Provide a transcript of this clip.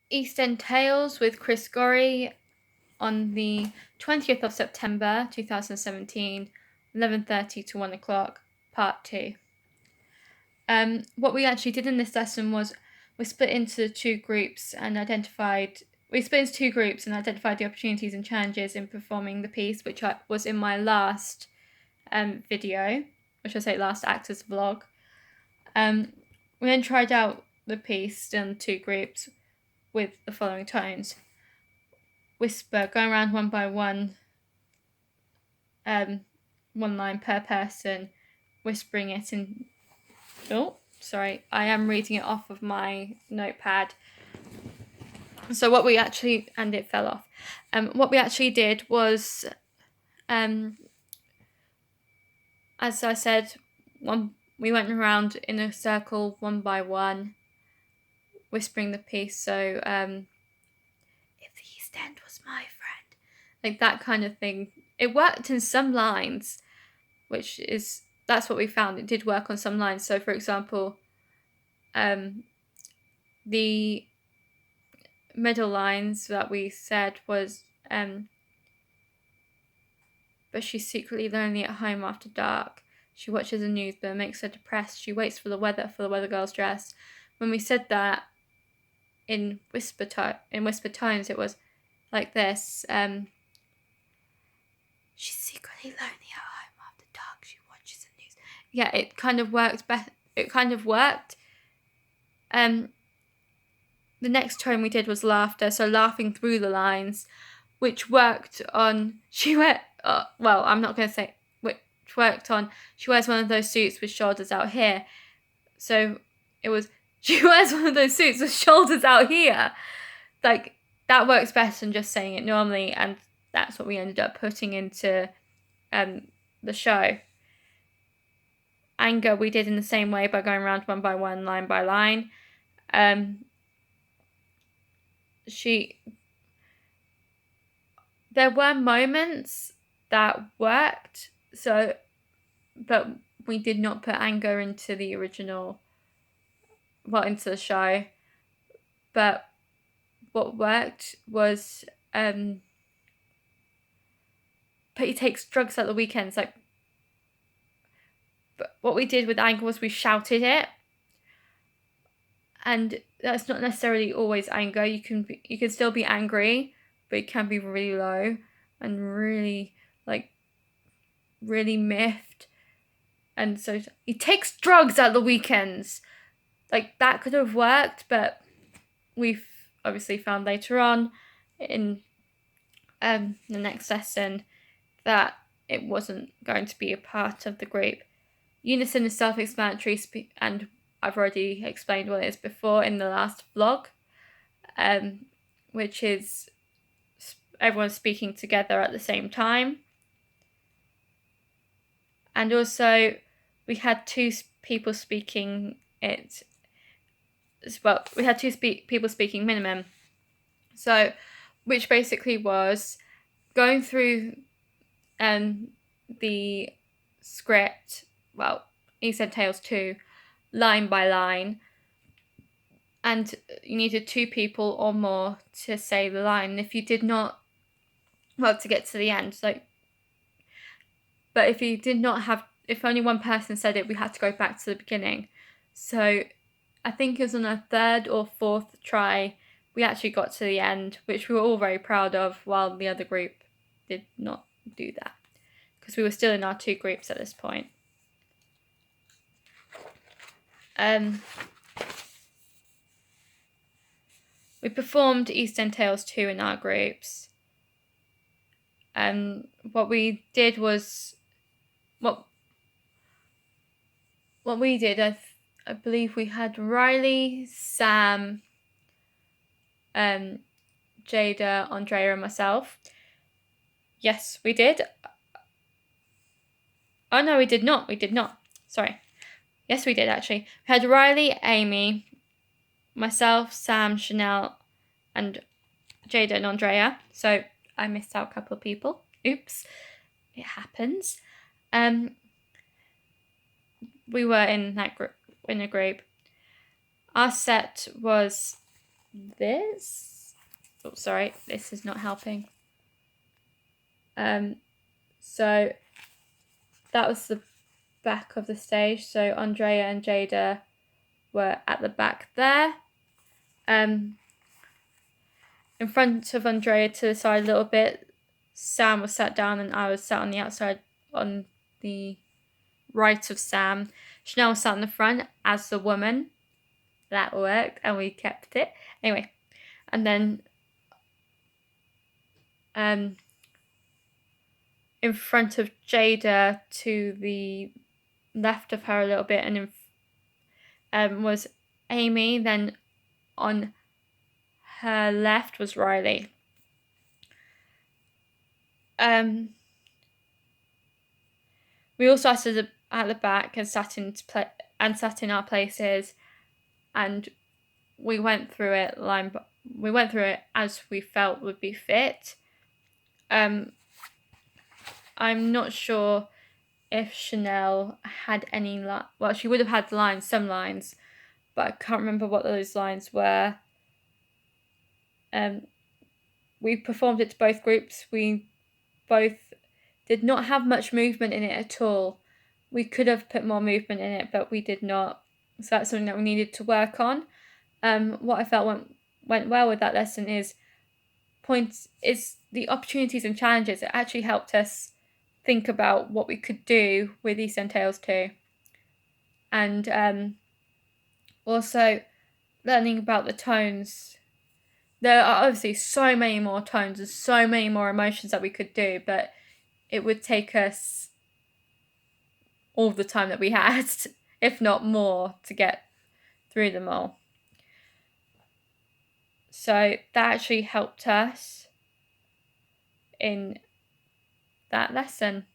East End Tales with Chris Gorry on the 20th of September 2017, 11:30 to 1 o'clock, part 2. What we actually did in this lesson was we split into two groups and identified the opportunities and challenges in performing the piece, which was in my last video, which I say last actors vlog. We then tried out the piece in two groups with the following tones: whisper, going around one by one, one line per person, whispering it in. Oh, sorry, I am reading it off of my notepad. So what we actually, and it fell off. What we actually did was, as I said, we went around in a circle one by one, whispering the piece. So, if the East End was my friend, like that kind of thing. It worked in some lines, that's what we found. It did work on some lines. So, for example, the middle lines that we said was, but she's secretly lonely at home after dark. She watches the news, but it makes her depressed. She waits for the weather girl's dress. When we said that in whisper tones, it was like this. She's secretly lonely at home after dark. She watches the news. Yeah, it kind of worked. It kind of worked. The next tone we did was laughter, so laughing through the lines, which worked on. I'm not going to say which worked on. She wears one of those suits with shoulders out here, so it was she wears one of those suits with shoulders out here. Like that works best than just saying it normally, and that's what we ended up putting into the show. Anger we did in the same way by going around one by one, line by line. There were moments that worked, but we did not put anger into the into the show. But what worked was, but he takes drugs at the weekends. But what we did with anger was we shouted it, and that's not necessarily always anger. You can still be angry, but it can be really low and really miffed. And so he takes drugs at the weekends. Like that could have worked, but we've obviously found later on in the next lesson that it wasn't going to be a part of the group. Unison is self-explanatory, and I've already explained what it is before in the last vlog, which is everyone speaking together at the same time. And also, we had two people speaking it. Well, we had two people speaking minimum. So, which basically was going through the script, East End Tales 2, line by line, and you needed two people or more to say the line. And if you did not, to get to the end, but if you did not have, if only one person said it, we had to go back to the beginning. So I think it was on our third or fourth try we actually got to the end, which we were all very proud of, while the other group did not do that, because we were still in our two groups at this point. We performed East End Tales 2 in our groups. What we did was, what we did, I believe we had Riley, Sam, Jada, Andrea, and myself. Yes, we did. Oh no, we did not. Sorry. Yes, we did actually. We had Riley, Amy, myself, Sam, Chanel, and Jada and Andrea. So I missed out a couple of people. Oops. It happens. We were in a group. Our set was this. Oh, sorry, this is not helping. So that was the back of the stage. So Andrea and Jada were at the back there. In front of Andrea to the side a little bit, Sam was sat down and I was sat on the outside on the right of Sam. Chanel sat in the front as the woman. That worked and we kept it. Anyway, and then in front of Jada to the left of her a little bit, and was Amy. Then on her left was Riley. We also sat at the back and sat in our places, and we went through it as we felt would be fit. I'm not sure if Chanel had any well, she would have had some lines, but I can't remember what those lines were. We performed it to both groups. We both did not have much movement in it at all. We could have put more movement in it, but we did not. So that's something that we needed to work on. What I felt went well with that lesson is the opportunities and challenges. It actually helped us think about what we could do with East End Tales 2. And also learning about the tones. There are obviously so many more tones and so many more emotions that we could do, but it would take us all the time that we had, if not more, to get through them all. So that actually helped us in that lesson.